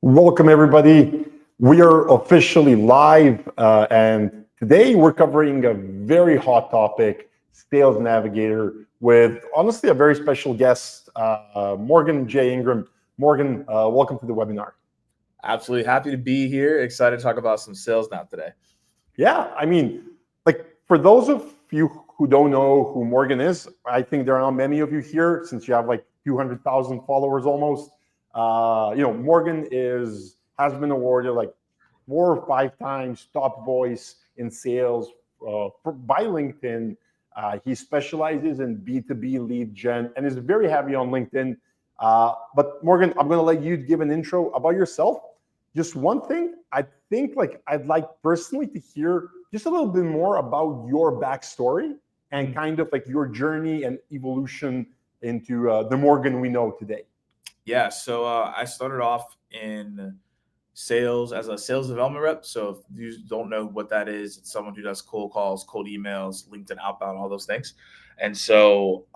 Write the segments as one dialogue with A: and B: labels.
A: Welcome, everybody. We are officially live, and today we're covering a very hot topic, Sales Navigator, with honestly a very special guest, Morgan J. Ingram. Morgan, welcome to the webinar.
B: Absolutely happy to be here. Excited to talk about some sales now today.
A: Yeah, I mean, like for those of you who don't know who Morgan is, I think there are not many of you here since you have like 200,000 followers almost. Morgan has been awarded like 4 or 5 times top voice in sales by LinkedIn. He specializes in B2B lead gen and is very heavy on LinkedIn. But Morgan, I'm going to let you give an intro about yourself. Just one thing, I think like I'd like personally to hear just a little bit more about your backstory and kind of like your journey and evolution into the Morgan we know today.
B: Yeah, so I started off in sales as a sales development rep. So if you don't know what that is, it's someone who does cold calls, cold emails, LinkedIn outbound, all those things. And so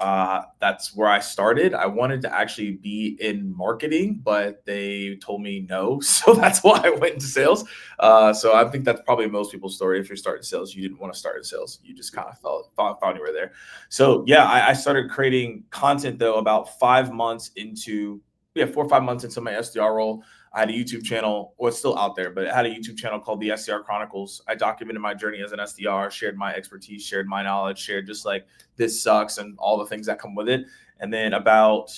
B: that's where I started. I wanted to actually be in marketing, but they told me no. So that's why I went into sales. So I think that's probably most people's story. If you're starting sales, you didn't want to start in sales. You just kind of found you were there. So yeah, I started creating content though about 4 or 5 months into my SDR role. I had a YouTube channel, well, it's still out there, but I had a YouTube channel called the SDR Chronicles. I documented my journey as an SDR, shared my expertise, shared my knowledge, shared just like this sucks and all the things that come with it. And then about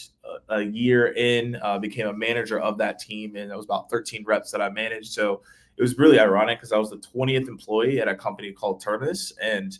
B: a year in, became a manager of that team, and it was about 13 reps that I managed. So it was really ironic because I was the 20th employee at a company called Turnus, and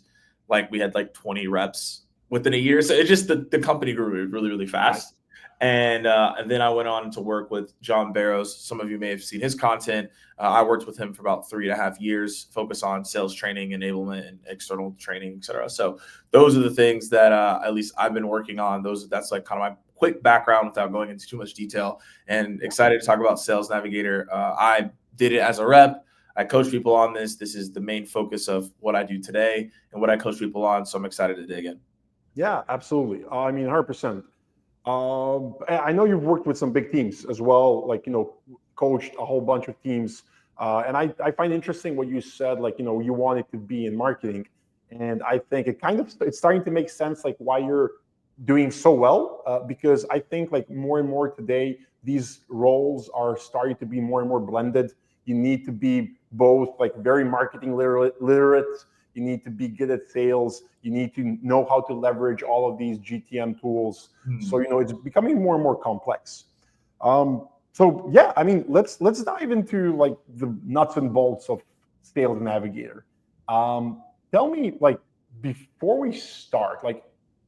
B: like we had like 20 reps within a year. So it just the company grew really, really fast. And then I went on to work with John Barrows. Some of you may have seen his content. I worked with him for about 3.5 years, focused on sales training, enablement, and external training, et cetera. So those are the things that at least I've been working on. That's like kind of my quick background without going into too much detail. And excited to talk about Sales Navigator. I did it as a rep. I coach people on this. This is the main focus of what I do today and what I coach people on. So I'm excited to dig in.
A: Yeah, absolutely. I mean, 100%. I know you've worked with some big teams as well, like, coached a whole bunch of teams. And I find interesting what you said, like, you wanted to be in marketing. And I think it's starting to make sense, like why you're doing so well, because I think like more and more today, these roles are starting to be more and more blended. You need to be both like very marketing literate. You need to be good at sales. You need to know how to leverage all of these GTM tools. So, it's becoming more and more complex. So yeah, I mean, let's dive into like the nuts and bolts of Sales Navigator. Tell me, like, before we start, like,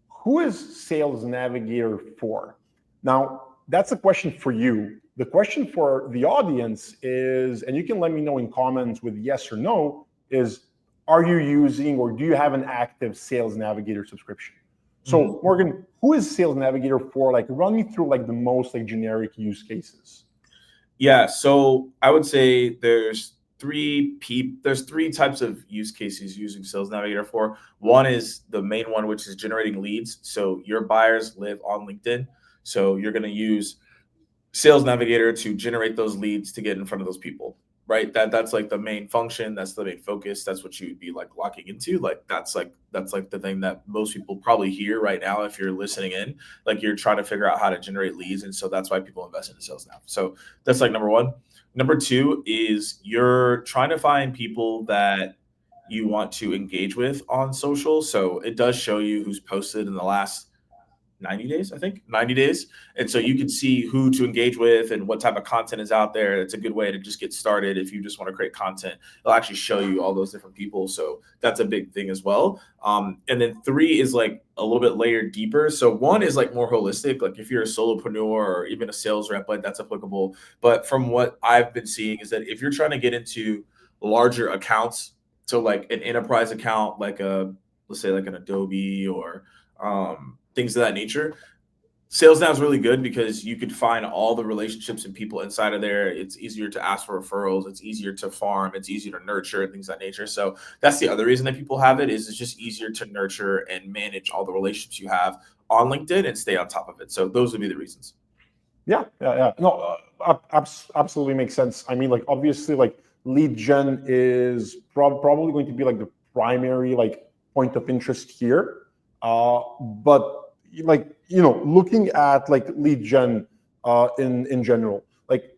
A: who is Sales Navigator for? Now, that's a question for you. The question for the audience is, and you can let me know in comments with yes or no, is, are you using or do you have an active Sales Navigator subscription? So Morgan, who is Sales Navigator for? Like, run me through like the most like generic use cases.
B: Yeah, so I would say there's three types of use cases using Sales Navigator for. One is the main one, which is generating leads. So your buyers live on LinkedIn. So you're going to use Sales Navigator to generate those leads to get in front of those people. Right, that's like the main function. That's the main focus. That's what you would be like locking into. Like that's like the thing that most people probably hear right now. If you're listening in, like you're trying to figure out how to generate leads, and so that's why people invest into sales now. So that's like number one. Number two is you're trying to find people that you want to engage with on social. So it does show you who's posted in the last 90 days, I think 90 days. And so you can see who to engage with and what type of content is out there. It's a good way to just get started. If you just want to create content, it'll actually show you all those different people. So that's a big thing as well. And then 3 is like a little bit layered deeper. So 1 is like more holistic. Like if you're a solopreneur or even a sales rep, like that's applicable. But from what I've been seeing is that if you're trying to get into larger accounts, so like an enterprise account, like let's say like an Adobe or, things of that nature, Sales Now is really good because you could find all the relationships and people inside of there. It's easier to ask for referrals. It's easier to farm. It's easier to nurture and things of that nature. So that's the other reason that people have it, is it's just easier to nurture and manage all the relationships you have on LinkedIn and stay on top of it. So those would be the reasons.
A: Yeah. No, absolutely makes sense. I mean, like obviously, like lead gen is probably going to be like the primary like point of interest here. But like looking at like lead gen in general, like,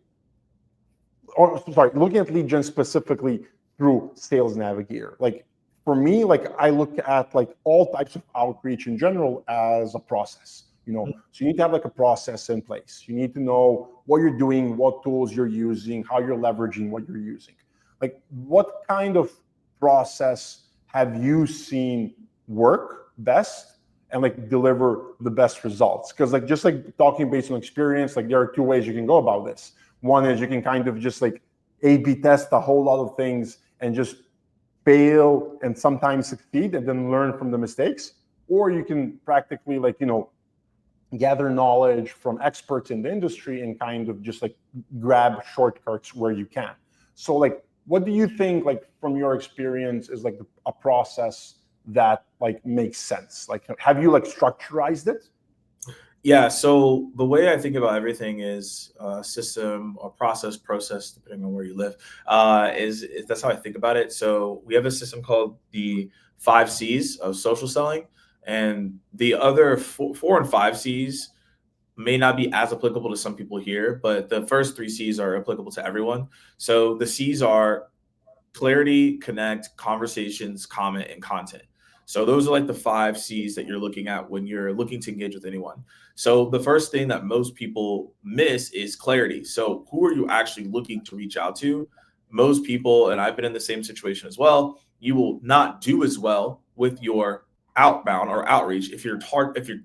A: or sorry, looking at lead gen specifically through Sales Navigator, like for me, like I look at like all types of outreach in general as a process. So you need to have like a process in place. You need to know what you're doing, what tools you're using, how you're leveraging what you're using. Like, what kind of process have you seen work best and like deliver the best results? Because like just like talking based on experience, like there are two ways you can go about this. One is you can kind of just like A/B test a whole lot of things and just fail and sometimes succeed and then learn from the mistakes, or you can practically like gather knowledge from experts in the industry and kind of just like grab shortcuts where you can. So like, what do you think, like from your experience, is like a process that like makes sense? Like, have you like structurized it?
B: Yeah, so the way I think about everything is system or process, depending on where you live, is that's how I think about it. So we have a system called the 5 C's of social selling, and the other four and 5 C's may not be as applicable to some people here, but the first 3 C's are applicable to everyone. So the C's are clarity, connect, conversations, comment, and content. So those are like the 5 C's that you're looking at when you're looking to engage with anyone. So the first thing that most people miss is clarity. So who are you actually looking to reach out to? Most people, and I've been in the same situation as well, you will not do as well with your outbound or outreach if you're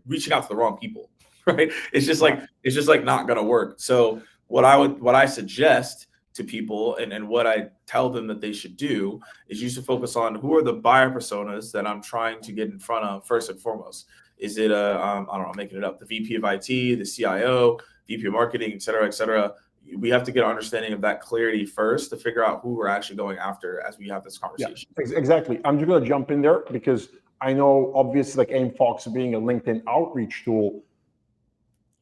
B: reaching out to the wrong people, right? It's just like not gonna work. So what I suggest to people, and what I tell them that they should do, is you should focus on who are the buyer personas that I'm trying to get in front of first and foremost. Is it I don't know, I'm making it up, the VP of IT, the CIO, VP of marketing, et cetera, et cetera. We have to get an understanding of that clarity first to figure out who we're actually going after as we have this conversation.
A: Yeah, exactly. I'm just going to jump in there because I know obviously like AimFox being a LinkedIn outreach tool,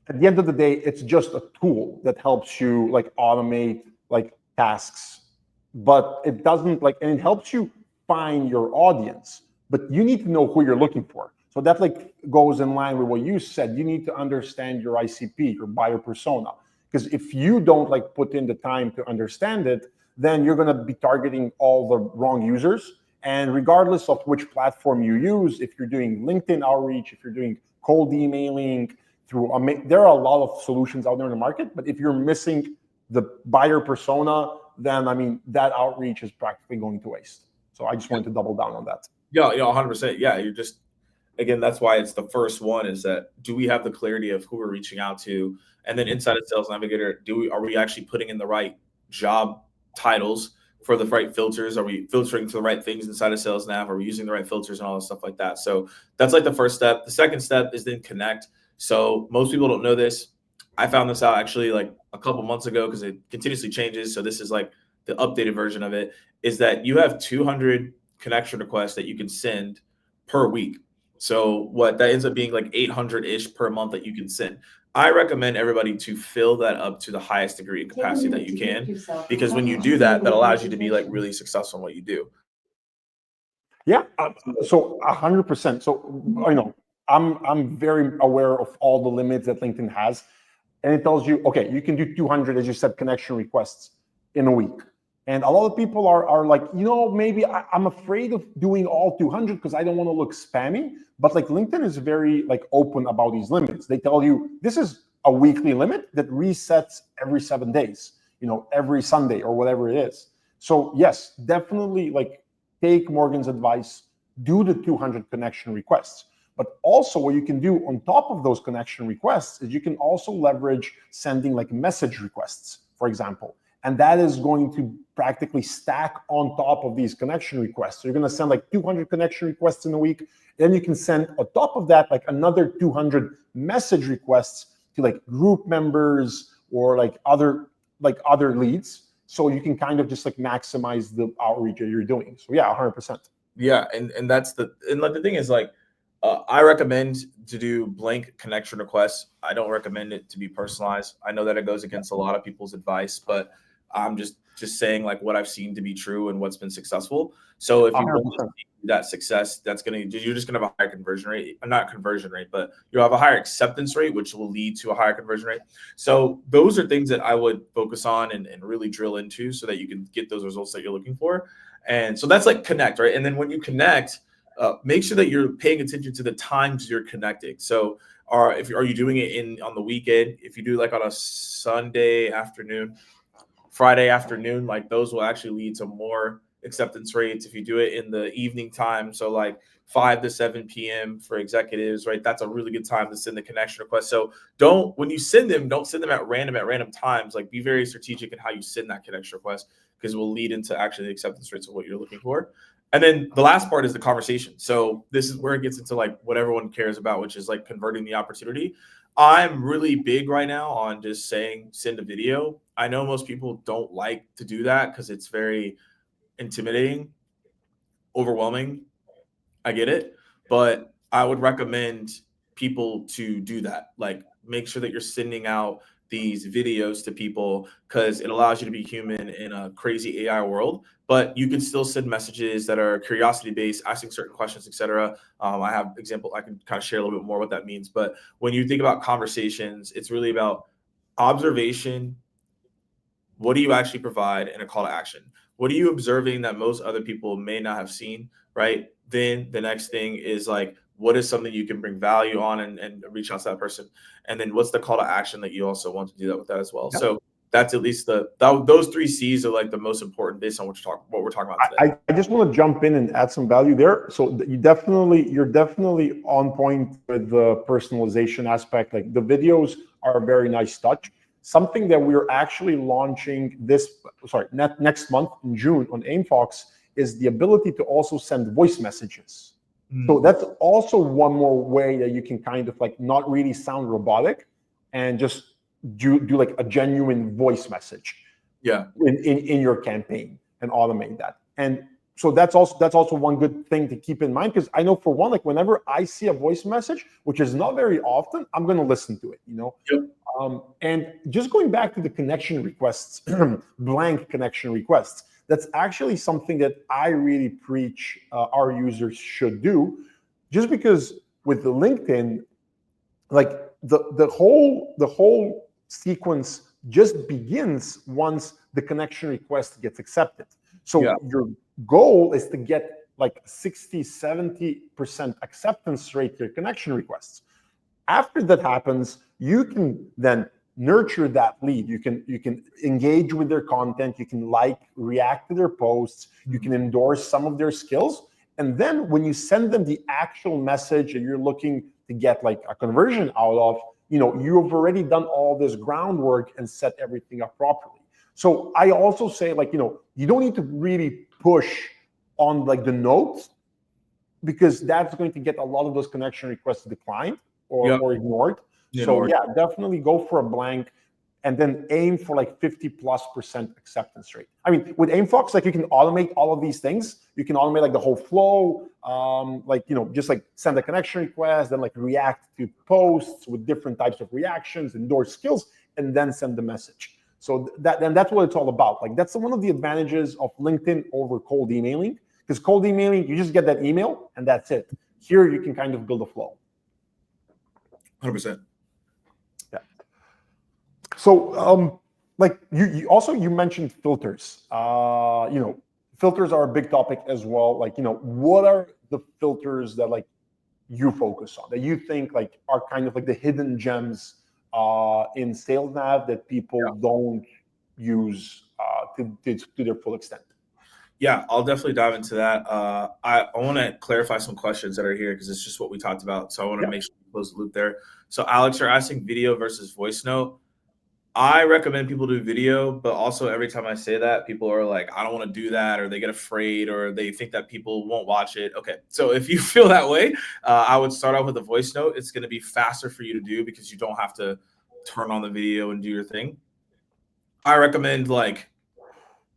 A: at the end of the day, it's just a tool that helps you like automate like tasks, but it doesn't like, and it helps you find your audience, but you need to know who you're looking for. So that like goes in line with what you said. You need to understand your ICP, your buyer persona, because if you don't like put in the time to understand it, then you're going to be targeting all the wrong users. And regardless of which platform you use, if you're doing LinkedIn outreach, if you're doing cold emailing, there are a lot of solutions out there in the market, but if you're missing the buyer persona, then I mean that outreach is practically going to waste. So I just wanted to double down on that.
B: Yeah, 100%. Yeah, you're just, again, that's why it's the first one, is that do we have the clarity of who we're reaching out to? And then inside of Sales Navigator, are we actually putting in the right job titles for the right filters? Are we filtering to the right things inside of Sales Nav? Are we using the right filters and all this stuff like that? So that's like the first step. The second step is then connect. So most people don't know this. I found this out actually like a couple months ago because it continuously changes. So this is like the updated version of it, is that you have 200 connection requests that you can send per week. So what that ends up being like 800-ish per month that you can send. I recommend everybody to fill that up to the highest degree of capacity that you can, because when you do that, that allows you to be like really successful in what you do.
A: Yeah, so 100%. So I'm very aware of all the limits that LinkedIn has, and it tells you, okay, you can do 200, as you said, connection requests in a week. And a lot of people are like, maybe I'm afraid of doing all 200 because I don't want to look spammy. But like LinkedIn is very like open about these limits. They tell you this is a weekly limit that resets every 7 days, every Sunday or whatever it is. So yes, definitely like take Morgan's advice, do the 200 connection requests. But also what you can do on top of those connection requests is you can also leverage sending like message requests, for example. And that is going to practically stack on top of these connection requests. So you're going to send like 200 connection requests in a week. Then you can send on top of that like another 200 message requests to like group members or like other leads. So you can kind of just like maximize the outreach that you're doing. So yeah, 100%.
B: Yeah, and that's like the thing is like I recommend to do blank connection requests. I don't recommend it to be personalized. I know that it goes against a lot of people's advice, but I'm just saying like what I've seen to be true and what's been successful. So if you want
A: 100%.
B: that success, you're just gonna have a higher conversion rate, not conversion rate, but you'll have a higher acceptance rate, which will lead to a higher conversion rate. So those are things that I would focus on and really drill into so that you can get those results that you're looking for. And so that's like connect, right? And then when you connect, make sure that you're paying attention to the times you're connecting. So are you doing it on the weekend? If you do like on a Sunday afternoon, Friday afternoon, like those will actually lead to more acceptance rates. If you do it in the evening time, so like 5 to 7 p.m. for executives, right? That's a really good time to send the connection request. So when you send them, don't send them at random times. Like be very strategic in how you send that connection request because it will lead into actually the acceptance rates of what you're looking for. And then the last part is the conversation. So this is where it gets into like what everyone cares about, which is like converting the opportunity. I'm really big right now on just saying send a video. I know most people don't like to do that because it's very intimidating, overwhelming. I get it, but I would recommend people to do that. Like make sure that you're sending out these videos to people because it allows you to be human in a crazy AI world, but you can still send messages that are curiosity based, asking certain questions, etc. I have example. I can kind of share a little bit more what that means. But when you think about conversations, it's really about observation. What do you actually provide and a call to action? What are you observing that most other people may not have seen, right? Then the next thing is like, what is something you can bring value on and reach out to that person? And then what's the call to action that you also want to do that with that as well? Yep. So that's at least those 3 C's are like the most important based on what we're talking about today.
A: I just want to jump in and add some value there. So you're definitely on point with the personalization aspect. Like the videos are a very nice touch. Something that we're actually launching next month in June on AimFox is the ability to also send voice messages. So that's also one more way that you can kind of like not really sound robotic and just do like a genuine voice message in your campaign and automate that. And so that's also one good thing to keep in mind, because I know for one, like whenever I see a voice message, which is not very often, I'm going to listen to it, you know.
B: Yep.
A: And just going back to the connection requests, blank connection requests, that's actually something that I really preach our users should do, just because with the LinkedIn, like the whole sequence just begins once the connection request gets accepted. So your goal is to get like 60-70% acceptance rate to your connection requests. After that happens, you can then nurture that lead. You can engage with their content. You can react to their posts. You can endorse some of their skills. And then when you send them the actual message that you're looking to get like a conversion out of, you know, you've already done all this groundwork and set everything up properly. So I also say, like, you know, you don't need to really push on like the notes, because that's going to get a lot of those connection requests declined or ignored. So yeah, definitely go for a blank and then aim for like 50+% acceptance rate. I mean, with AimFox, like you can automate all of these things. You can automate like the whole flow, like, you know, just like send a connection request, then like react to posts with different types of reactions, endorse skills, and then send the message. So that's what it's all about. Like that's one of the advantages of LinkedIn over cold emailing, because cold emailing, you just get that email and that's it. Here, you can kind of build a flow.
B: 100%.
A: Yeah. So, like you mentioned filters. You know, filters are a big topic as well. Like, you know, what are the filters that like you focus on, that you think like are kind of like the hidden gems in Sales Nav that people don't use to their full extent?
B: Yeah, I'll definitely dive into that. I want to clarify some questions that are here because it's just what we talked about. So I want to make sure we close the loop there. So Alex, you're asking video versus voice note. I recommend people do video, but also every time I say that, people are like, I don't want to do that, or they get afraid, or they think that people won't watch it. Okay, so if you feel that way, I would start off with a voice note. It's going to be faster for you to do because you don't have to turn on the video and do your thing. I recommend like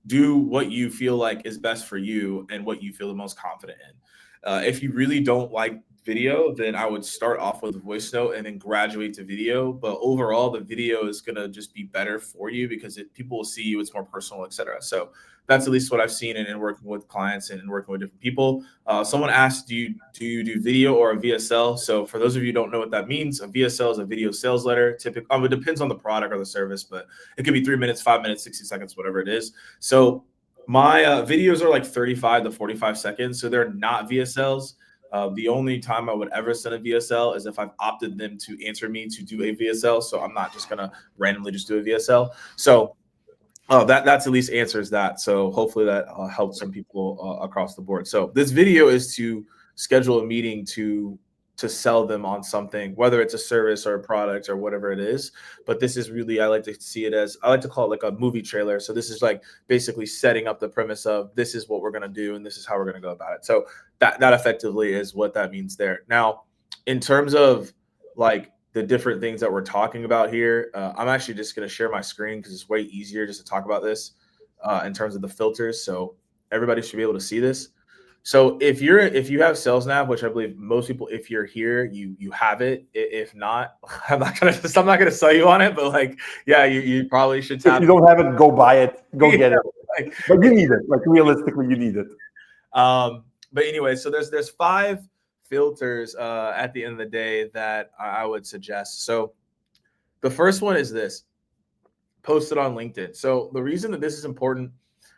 B: do what you feel like is best for you and what you feel the most confident in. If you really don't like video, then I would start off with a voice note and then graduate to video. But overall, the video is gonna just be better for you because people will see you. It's more personal, etc. So that's at least what I've seen in working with clients and working with different people. Someone asked, do you do video or a VSL? So for those of you who don't know what that means, a VSL is a video sales letter. Typically, it depends on the product or the service, but it could be 3 minutes, 5 minutes, 60 seconds, whatever it is. So my videos are like 35 to 45 seconds, so they're not VSLs. The only time I would ever send a VSL is if I've opted them to answer me to do a VSL. So I'm not just gonna randomly just do a VSL. So that's at least answers that. So hopefully that helps some people across the board. So this video is to schedule a meeting to sell them on something, whether it's a service or a product or whatever it is. But this is really, I like to see it as, I like to call it like a movie trailer. So this is like basically setting up the premise of this is what we're going to do and this is how we're going to go about it. So that effectively is what that means there. Now, in terms of like the different things that we're talking about here, I'm actually just going to share my screen because it's way easier just to talk about this in terms of the filters. So everybody should be able to see this. So if you have Sales Nav, which I believe most people, if you're here, you have it. If not, I'm not gonna sell you on it, but like, yeah, you probably should tap.
A: If you don't have it, go buy it, go get it.
B: Like,
A: But you need it. Like realistically, you need it.
B: But anyway, so there's 5 filters at the end of the day that I would suggest. So the first one is this: post it on LinkedIn. So the reason that this is important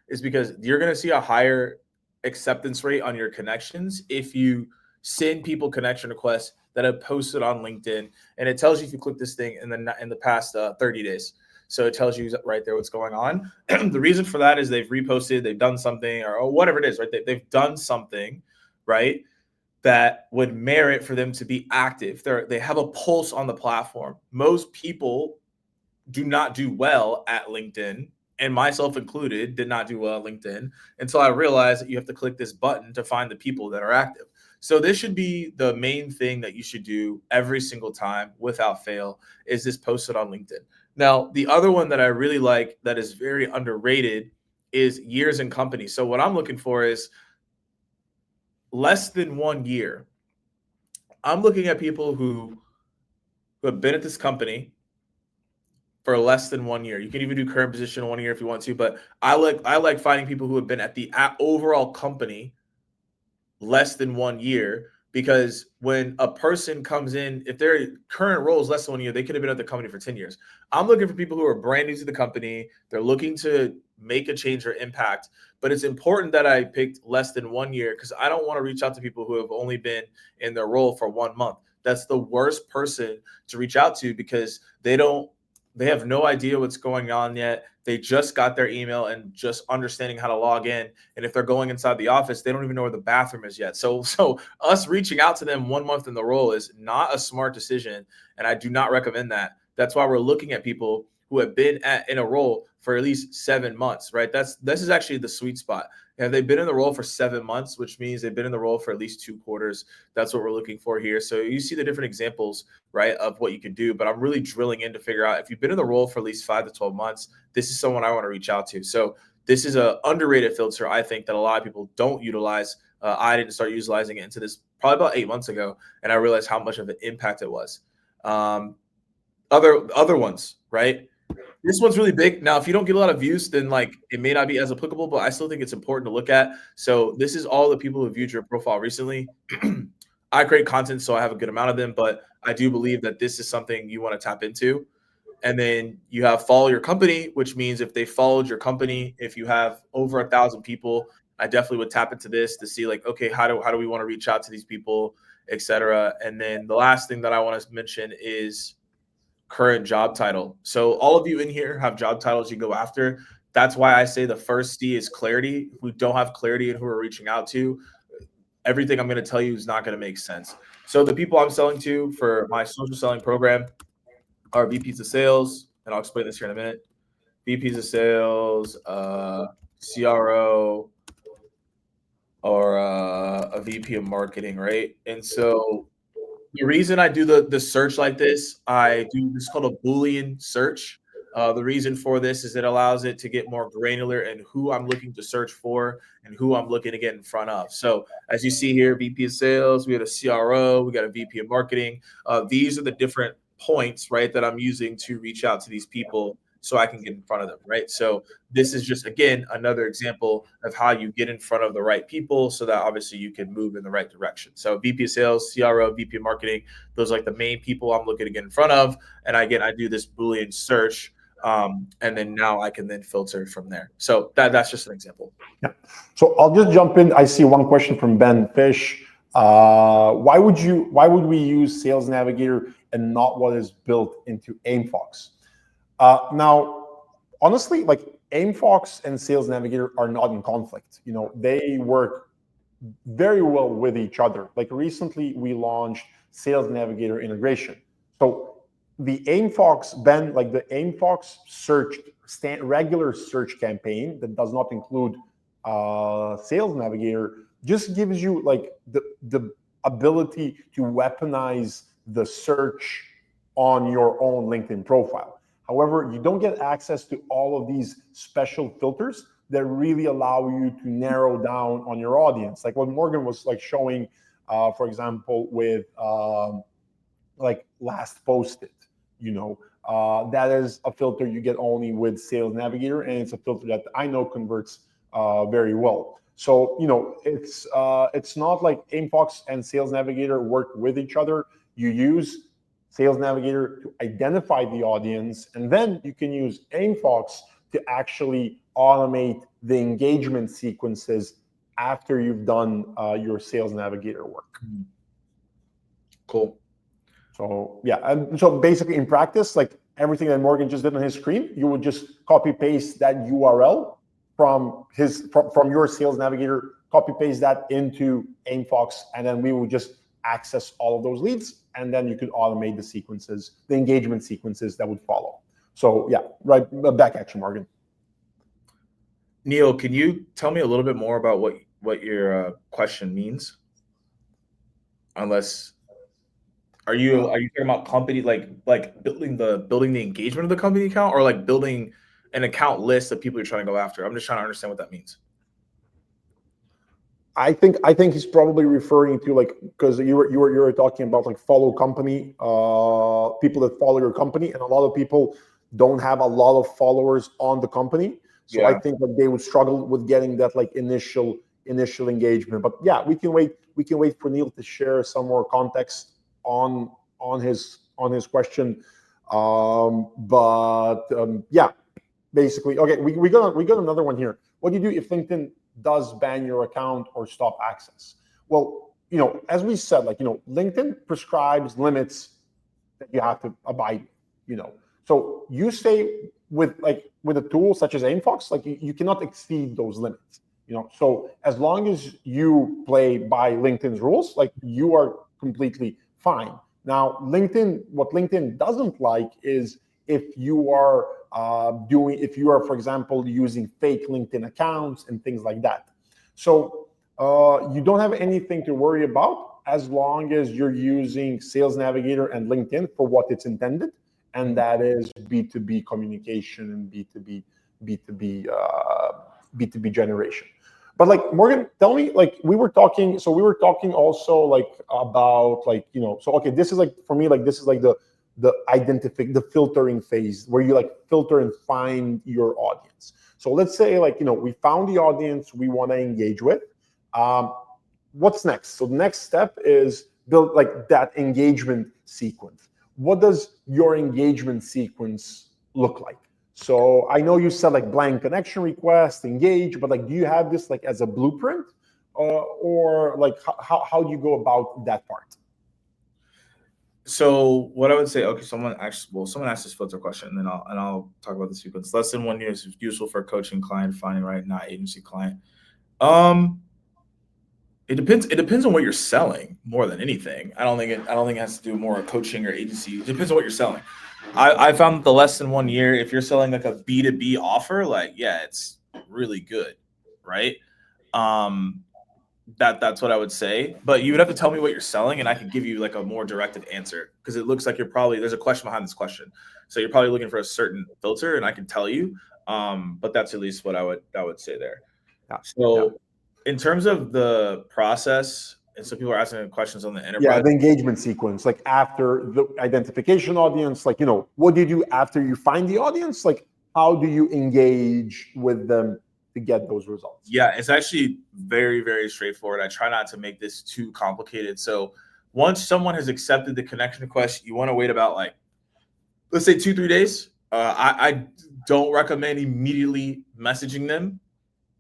B: is because you're going to see a higher acceptance rate on your connections if you send people connection requests that have posted on LinkedIn, and it tells you if you click this thing in the past 30 days. So it tells you right there what's going on. The reason for that is they've reposted, they've done something, or whatever it is, right? They've done something, right, that would merit for them to be active. They have a pulse on the platform. Most people do not do well at LinkedIn, and myself included did not do well at LinkedIn until I realized that you have to click this button to find the people that are active. So this should be the main thing that you should do every single time without fail, is this posted on LinkedIn. Now, the other one that I really like that is very underrated is years in company. So what I'm looking for is less than 1 year. I'm looking at people who have been at this company for less than 1 year. You can even do current position 1 year if you want to, but I like finding people who have been at the overall company less than 1 year, because when a person comes in, if their current role is less than 1 year, they could have been at the company for 10 years. I'm looking for people who are brand new to the company. They're looking to make a change or impact, but it's important that I picked less than 1 year because I don't want to reach out to people who have only been in their role for 1 month. That's the worst person to reach out to because they have no idea what's going on yet. They just got their email and just understanding how to log in. And if they're going inside the office, they don't even know where the bathroom is yet. So us reaching out to them 1 month in the role is not a smart decision. And I do not recommend that. That's why we're looking at people who have been in a role for at least 7 months, right? This is actually the sweet spot. Have they been in the role for 7 months, which means they've been in the role for at least 2 quarters? That's what we're looking for here. So you see the different examples, right, of what you can do. But I'm really drilling in to figure out if you've been in the role for at least 5 to 12 months, this is someone I want to reach out to. So this is an underrated filter, I think, that a lot of people don't utilize. I didn't start utilizing it into this probably about 8 months ago, and I realized how much of an impact it was. Other ones, right? This one's really big. Now, if you don't get a lot of views, then like it may not be as applicable, but I still think it's important to look at. So this is all the people who viewed your profile recently. I create content, so I have a good amount of them, but I do believe that this is something you want to tap into. And then you have follow your company, which means if they followed your company, if you have over 1,000 people, I definitely would tap into this to see like, okay, how do we want to reach out to these people, etc. And then the last thing that I want to mention is current job title. So all of you in here have job titles you go after. That's why I say the first C is clarity. If we don't have clarity in who we're reaching out to, everything I'm going to tell you is not going to make sense. So the people I'm selling to for my social selling program are VPs of sales, and I'll explain this here in a minute. VPs of sales, CRO, or a VP of marketing, right? And so the reason I do the search like this, I do this called a Boolean search. The reason for this is it allows it to get more granular in who I'm looking to search for and who I'm looking to get in front of. So as you see here, VP of sales, we got a CRO, we got a VP of marketing. These are the different points, right, that I'm using to reach out to these people so I can get in front of them, right? So this is just, again, another example of how you get in front of the right people so that obviously you can move in the right direction. So VP of sales, CRO, VP of marketing, those are like the main people I'm looking to get in front of. And again, I do this Boolean search, and then now I can then filter from there. So that's just an example.
A: Yeah. So I'll just jump in. I see one question from Ben Fish. Why would we use Sales Navigator and not what is built into AimFox? Now, honestly, like AimFox and Sales Navigator are not in conflict. They work very well with each other. Like recently, we launched Sales Navigator integration. So the AimFox, Ben, like the AimFox regular search campaign that does not include Sales Navigator, just gives you like the ability to weaponize the search on your own LinkedIn profile. However, you don't get access to all of these special filters that really allow you to narrow down on your audience. Like what Morgan was like showing, for example, with like last posted, that is a filter you get only with Sales Navigator, and it's a filter that I know converts very well. So, it's not like AimFox and Sales Navigator work with each other. You use Sales Navigator to identify the audience, and then you can use AimFox to actually automate the engagement sequences after you've done your Sales Navigator work.
B: Cool.
A: So yeah, and so basically in practice, like everything that Morgan just did on his screen, you would just copy paste that URL from your Sales Navigator, copy paste that into AimFox, and then we would just access all of those leads, and then you could automate the sequences, the engagement sequences that would follow. So yeah, right back at you, Morgan.
B: Neil, can you tell me a little bit more about what your question means? Unless, are you talking about company like building the engagement of the company account, or like building an account list of people you're trying to go after? I'm just trying to understand what that means.
A: I think he's probably referring to like, because you were talking about like follow company, people that follow your company, and a lot of people don't have a lot of followers on the company. So yeah. I think that they would struggle with getting that like initial engagement. But yeah, we can wait for Neil to share some more context on his question. Yeah, basically, okay, we got another one here. What do you do if LinkedIn does ban your account or stop access? Well, as we said, like, LinkedIn prescribes limits that you have to abide with, So you stay with a tool such as AimFox, like you cannot exceed those limits, So as long as you play by LinkedIn's rules, like you are completely fine. Now, what LinkedIn doesn't like is if you are, for example, using fake LinkedIn accounts and things like that. So you don't have anything to worry about as long as you're using Sales Navigator and LinkedIn for what it's intended, and that is B2B communication and B2B generation. But like, Morgan, tell me, like we were talking also like about like, so okay, this is like, for me, like this is like the filtering phase where you like filter and find your audience. So let's say like, we found the audience we want to engage with. What's next? So the next step is build like that engagement sequence. What does your engagement sequence look like? So I know you said like blank connection request, engage, but like, do you have this like as a blueprint, or like how do you go about that part?
B: So what I would say, okay, someone asked this filter question, and then I'll talk about the sequence. Less than 1 year is useful for coaching client finding, right? Not agency client. It depends. It depends on what you're selling more than anything. I don't think it has to do more with coaching or agency. It depends on what you're selling. I found that the less than 1 year, if you're selling like a B2B offer, like yeah, it's really good, right? Um, that's what I would say. But you would have to tell me what you're selling, and I could give you like a more directed answer because it looks like there's a question behind this question. So you're probably looking for a certain filter, and I can tell you. But that's at least what I would say there.
A: Yeah.
B: So in terms of the process, and so people are asking questions on the
A: Yeah,
B: enterprise.
A: the engagement sequence, like after the identification audience, like, what do you do after you find the audience? Like, how do you engage with them to get those results?
B: Yeah, it's actually very, very straightforward. I try not to make this too complicated. So once someone has accepted the connection request, you want to wait about like, let's say 2-3 days. I don't recommend immediately messaging them.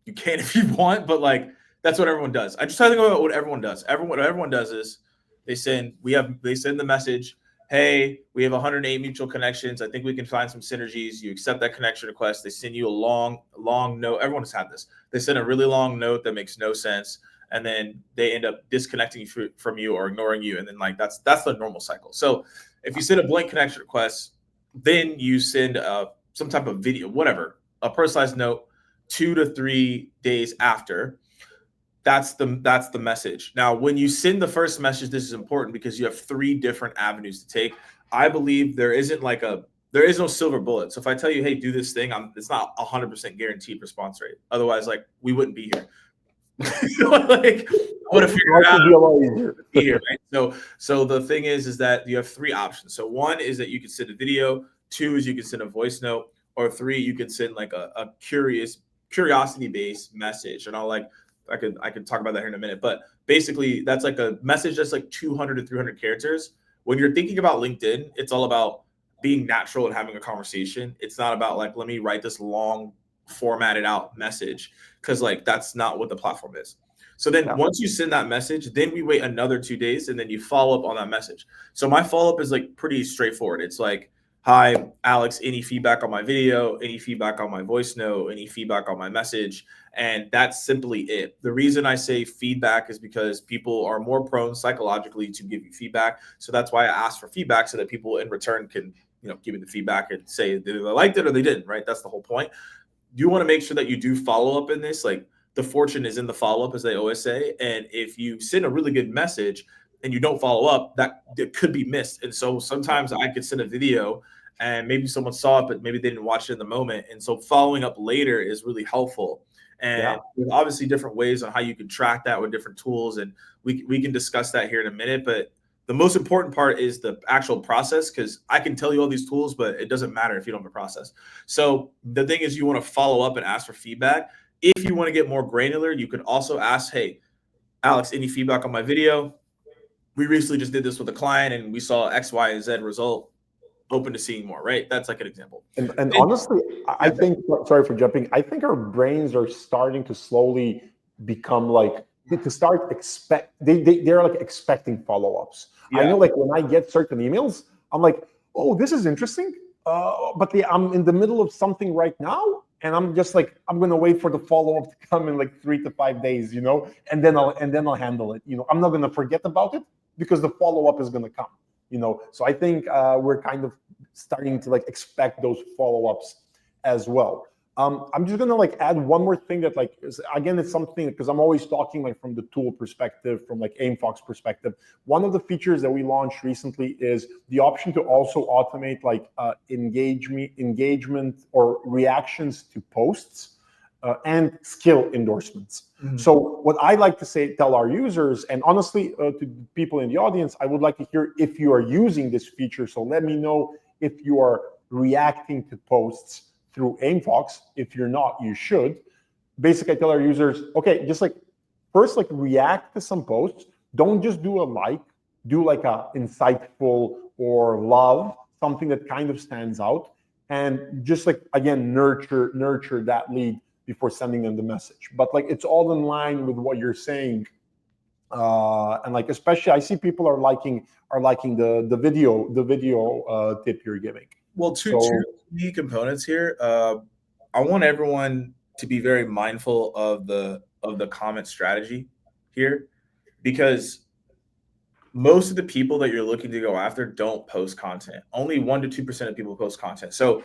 B: You can if you want, but like that's what everyone does. I just try to think about what everyone does. What everyone does is they send the message, hey, we have 108 mutual connections. I think we can find some synergies. You accept that connection request. They send you a long note. Everyone's had this. They send a really long note that makes no sense, and then they end up disconnecting from you or ignoring you. And then like that's the normal cycle. So if you send a blank connection request, then you send some type of video, whatever, a personalized note 2 to 3 days after. That's the message. Now, when you send the first message, this is important because you have 3 different avenues to take. I believe there is no silver bullet. So if I tell you, hey, do this thing, it's not 100% guaranteed response rate. Otherwise, like we wouldn't be here. Like I would have figured out
A: be a lot easier.
B: be here, right? So the thing is that you have 3 options. So one is that you can send a video, 2 is you can send a voice note, or 3 you can send like a curiosity-based message. And I could talk about that here in a minute. But basically, that's like a message that's like 200 to 300 characters. When you're thinking about LinkedIn, it's all about being natural and having a conversation. It's not about like, let me write this long formatted out message, because like that's not what the platform is. So then once you send that message, then we wait another 2 days and then you follow up on that message. So my follow-up is like pretty straightforward. It's like, hi, Alex, any feedback on my video, any feedback on my voice note, any feedback on my message? And that's simply it. The reason I say feedback is because people are more prone psychologically to give you feedback. So that's why I ask for feedback, so that people in return can, give me the feedback and say they liked it or they didn't, right? That's the whole point. You want to make sure that you do follow up in this. Like the fortune is in the follow up, as they always say. And if you send a really good message and you don't follow up, that could be missed. And so sometimes I could send a video and maybe someone saw it, but maybe they didn't watch it in the moment. And so following up later is really helpful. And there's obviously different ways on how you can track that with different tools. And we can discuss that here in a minute. But the most important part is the actual process, because I can tell you all these tools, but it doesn't matter if you don't have a process. So the thing is, you want to follow up and ask for feedback. If you want to get more granular, you can also ask, hey, Alex, any feedback on my video? We recently just did this with a client and we saw X, Y, and Z result. Open to seeing more, right? That's like an example.
A: And honestly, I think, sorry for jumping, I think our brains are starting to slowly become like, they're like expecting follow-ups. I know, like when I get certain emails, I'm like, oh, this is interesting. But I'm in the middle of something right now. And I'm just like, I'm going to wait for the follow-up to come in like 3 to 5 days, and then I'll handle it. I'm not going to forget about it because the follow-up is going to come. So I think we're kind of starting to like expect those follow-ups as well. I'm just gonna like add one more thing that like again, it's something because I'm always talking like from the tool perspective, from like AimFox perspective. One of the features that we launched recently is the option to also automate like engagement or reactions to posts and skill endorsements. Mm-hmm. So what I like to tell our users, and honestly to people in the audience, I would like to hear if you are using this feature. So let me know if you are reacting to posts through AimFox. If you're not, you should. Basically, I tell our users, okay, just like first, like react to some posts. Don't just do a like, do like a insightful or love, something that kind of stands out. And just like, again, nurture that lead before sending them the message. But like, it's all in line with what you're saying. And like, especially I see people are liking the video tip you're giving.
B: Well, two key components here. I want everyone to be very mindful of the comment strategy here. because most of the people that you're looking to go after don't post content. Only 1 to 2% of people post content. So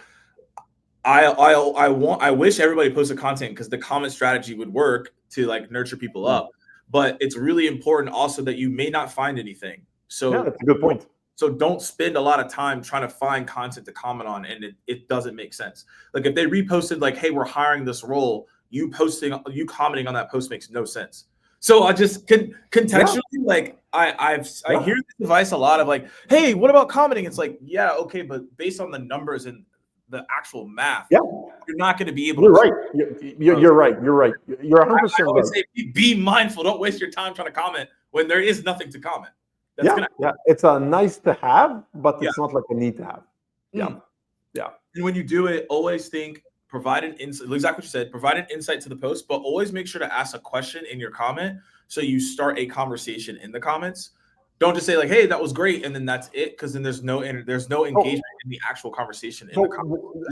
B: I wish everybody posted content because the comment strategy would work to like nurture people up. But it's really important also that you may not find anything. So
A: yeah, that's a good point.
B: So don't spend a lot of time trying to find content to comment on, and it doesn't make sense. Like if they reposted like, "Hey, we're hiring this role," you commenting on that post makes no sense. So I just contextually, like I hear this advice a lot of like, "Hey, what about commenting?" It's like, yeah, okay, but based on the numbers and the actual math, you're not going to be able.
A: You're right. You're right. You're right. You're 100%
B: I always
A: right.
B: say, be mindful. Don't waste your time trying to comment when there is nothing to comment.
A: It's a nice to have, but it's not like a need to have. Yeah.
B: And when you do it, always think, provide an insight, exactly what you said, provide an insight to the post, but always make sure to ask a question in your comment so you start a conversation in the comments. Don't just say like, "Hey, that was great," and then that's it, because then there's no engagement in the actual conversation.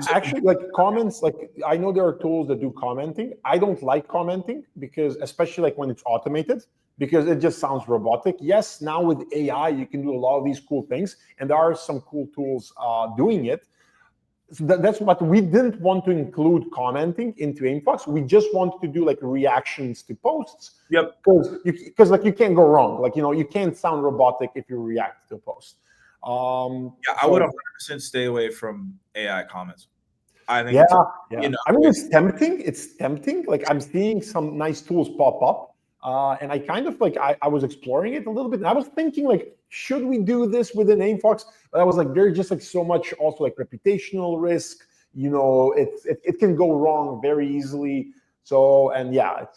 A: Actually, like comments, like I know there are tools that do commenting. I don't like commenting because, especially like when it's automated, because it just sounds robotic. Yes, now with AI, you can do a lot of these cool things, and there are some cool tools doing it. So that's what we didn't want to include commenting into Aimfox. We just wanted to do like reactions to posts.
B: Yep.
A: Because like you can't go wrong. Like, you can't sound robotic if you react to a post.
B: I would 100% stay away from AI comments. I think
A: I mean, it's tempting. It's tempting. Like I'm seeing some nice tools pop up. And I kind of like, I was exploring it a little bit, and I was thinking like, should we do this within Aimfox? But I was like, there's just like so much also like reputational risk, it can go wrong very easily. So, and you want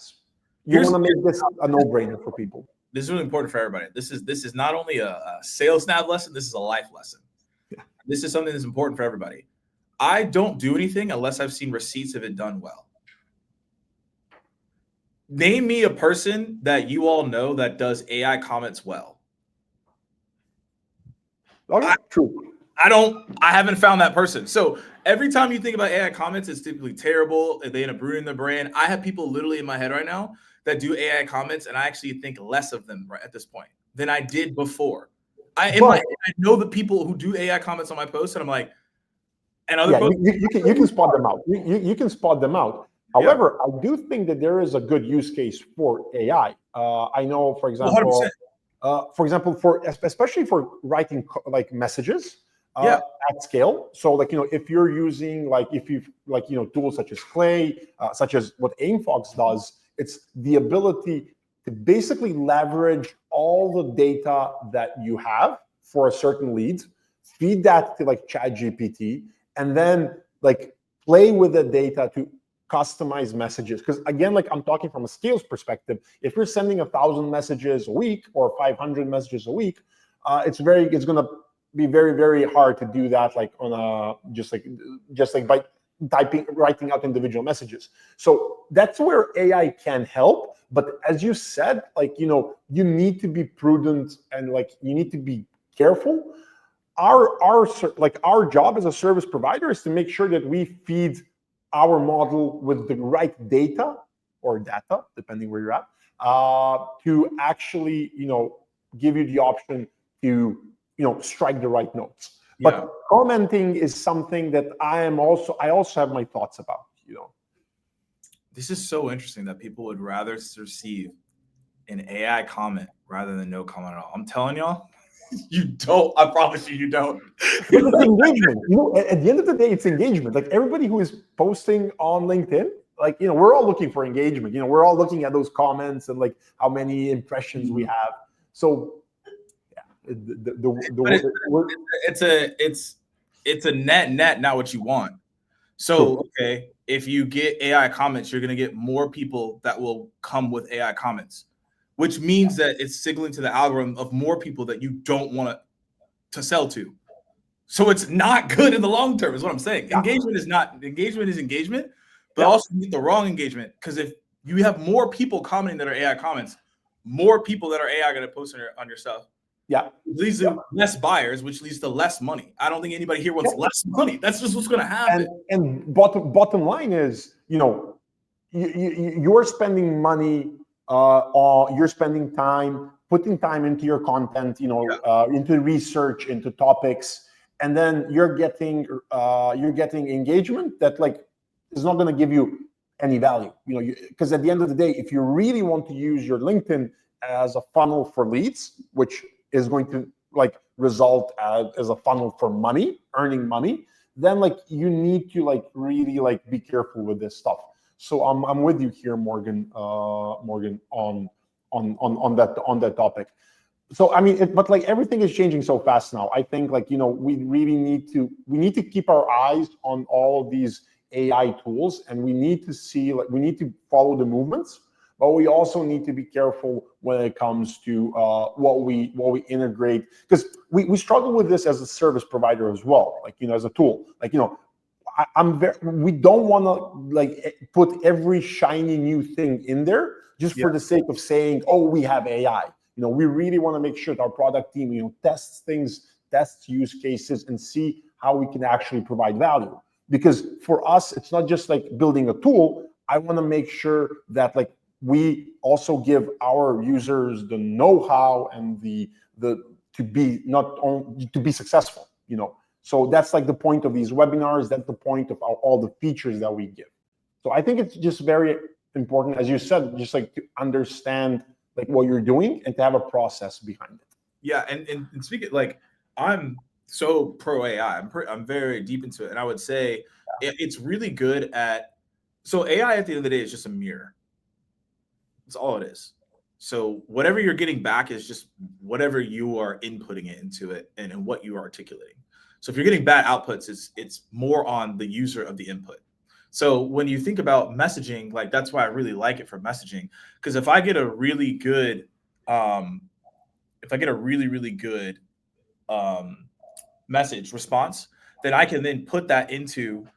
A: to make this a no-brainer for people.
B: This is really important for everybody. This is not only a sales nav lesson, this is a life lesson. Yeah. This is something that's important for everybody. I don't do anything unless I've seen receipts of it done well. Name me a person that you all know that does AI comments well.
A: True.
B: I haven't found that person. So every time you think about AI comments, it's typically terrible. They end up ruining the brand. I have people literally in my head right now that do AI comments, and I actually think less of them right at this point than I did before. I know the people who do AI comments on my posts, and I'm like, and other posts,
A: you can spot them out. You can spot them out. However, I do think that there is a good use case for AI. I know, for example,
B: 100%.
A: Especially for writing like messages at scale. So like, if you're using tools such as Clay, such as what Aimfox does, it's the ability to basically leverage all the data that you have for a certain lead, feed that to like ChatGPT, and then like play with the data to customize messages. Because again, like I'm talking from a sales perspective, if you're sending 1,000 messages a week or 500 messages a week, it's going to be very, very hard to do that like on a just like by writing out individual messages. So that's where AI can help. But as you said, like, you need to be prudent and like you need to be careful. Our job as a service provider is to make sure that we feed our model with the right data, depending where you're at, to actually, give you the option to, strike the right notes. Yeah. But commenting is something that I also have my thoughts about,
B: This is so interesting that people would rather receive an AI comment rather than no comment at all. I'm telling y'all, you don't. I promise you don't.
A: But it's engagement. At the end of the day, it's engagement. Like everybody who is posting on LinkedIn, like, we're all looking for engagement. We're all looking at those comments and like how many impressions we have. So
B: it's a net, not what you want. So, okay, if you get AI comments, you're going to get more people that will come with AI comments, which means that it's signaling to the algorithm of more people that you don't want to sell to. So it's not good in the long term is what I'm saying. Yeah. Engagement is engagement, but also you get the wrong engagement, because if you have more people commenting that are AI comments, more people that are AI are going to post on your stuff.
A: Yeah.
B: It leads to less buyers, which leads to less money. I don't think anybody here wants less money. That's just what's going to happen.
A: And bottom line is, you're spending money, you're spending time putting time into your content, into research, into topics, and then you're getting engagement that like is not going to give you any value, because at the end of the day, if you really want to use your LinkedIn as a funnel for leads, which is going to like result as a funnel for money, earning money, then like you need to like really like be careful with this stuff. So I'm with you here, Morgan, on that topic. So I mean, but like everything is changing so fast now. I think like we really need to keep our eyes on all of these AI tools, and we need to follow the movements, but we also need to be careful when it comes to what we integrate, because we struggle with this as a service provider as well, like as a tool, like we don't want to like put every shiny new thing in there just for the sake of saying, oh, we have AI. We really want to make sure that our product team tests things, tests use cases, and see how we can actually provide value. Because for us, it's not just like building a tool. I want to make sure that like we also give our users the know-how and to be successful. So that's like the point of these webinars. That's the point of all the features that we give. So I think it's just very important, as you said, just like to understand like what you're doing and to have a process behind it.
B: Yeah, and speaking, like, I'm so pro AI. I'm very deep into it, and I would say it's really good at. So AI at the end of the day is just a mirror. That's all it is. So whatever you're getting back is just whatever you are inputting it into it and what you are articulating. So if you're getting bad outputs, it's more on the user of the input. So when you think about messaging, like that's why I really like it for messaging, because if I get a really good, really good message response, then I can then put that into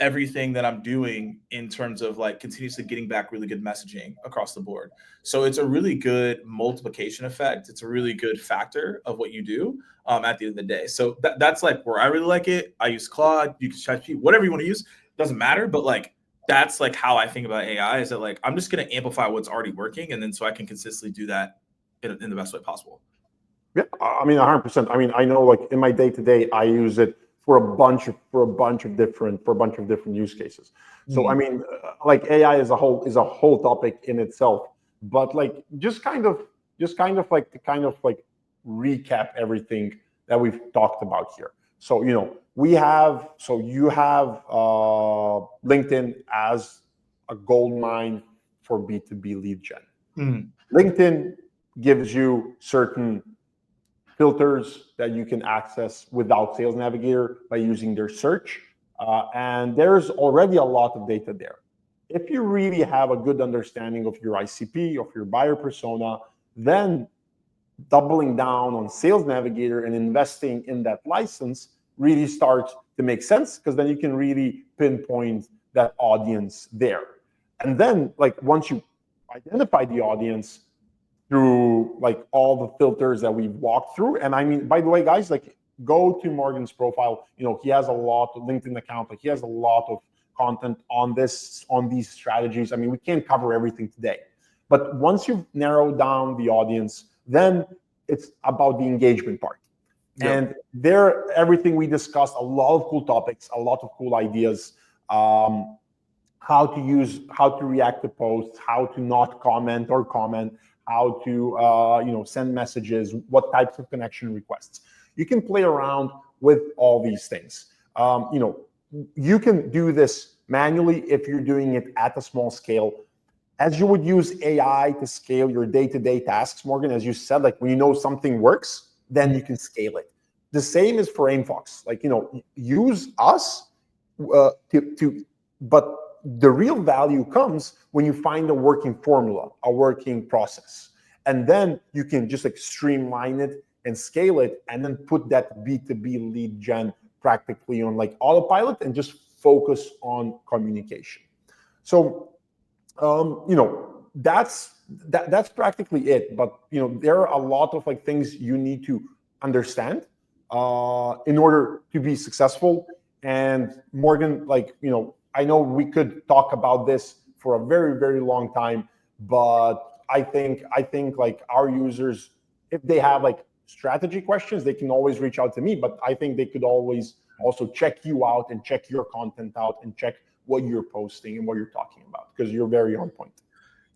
B: everything that I'm doing in terms of like continuously getting back really good messaging across the board. So it's a really good multiplication effect. It's a really good factor of what you do at the end of the day. So that's like where I really like it. I use Claude, you can ChatGPT, whatever you want to use, doesn't matter. But like that's like how I think about AI, is that like I'm just going to amplify what's already working, and then so I can consistently do that in the best way possible.
A: Yeah, I mean 100%. I mean, I know like in my day-to-day, I use it for a bunch of different use cases. So I mean, like AI is a whole topic in itself. But like just kind of like recap everything that we've talked about here. So you have LinkedIn as a gold mine for B2B lead gen. LinkedIn gives you certain filters that you can access without Sales Navigator by using their search. And there's already a lot of data there. If you really have a good understanding of your ICP, of your buyer persona, then doubling down on Sales Navigator and investing in that license really starts to make sense, because then you can really pinpoint that audience there. And then like once you identify the audience, through like all the filters that we've walked through. And I mean, by the way, guys, like go to Morgan's profile. He has a lot of LinkedIn account. Like he has a lot of content on these strategies. I mean, we can't cover everything today, but once you've narrowed down the audience, then it's about the engagement part. Yep. And there, everything we discussed, a lot of cool topics, a lot of cool ideas. How to react to posts, how to not comment or comment, how to send messages, what types of connection requests. You can play around with all these things. You can do this manually if you're doing it at a small scale, as you would use AI to scale your day-to-day tasks, Morgan. As you said, like when you know something works, then you can scale it. The same is for AimFox. Like use us but the real value comes when you find a working formula, a working process. And then you can just like streamline it and scale it, and then put that B2B lead gen practically on like autopilot and just focus on communication. So, that's practically it. But, there are a lot of like things you need to understand in order to be successful. And Morgan, I know we could talk about this for a very, very long time, but I think like our users, if they have like strategy questions, they can always reach out to me. But I think they could always also check you out and check your content out and check what you're posting and what you're talking about, because you're very on point.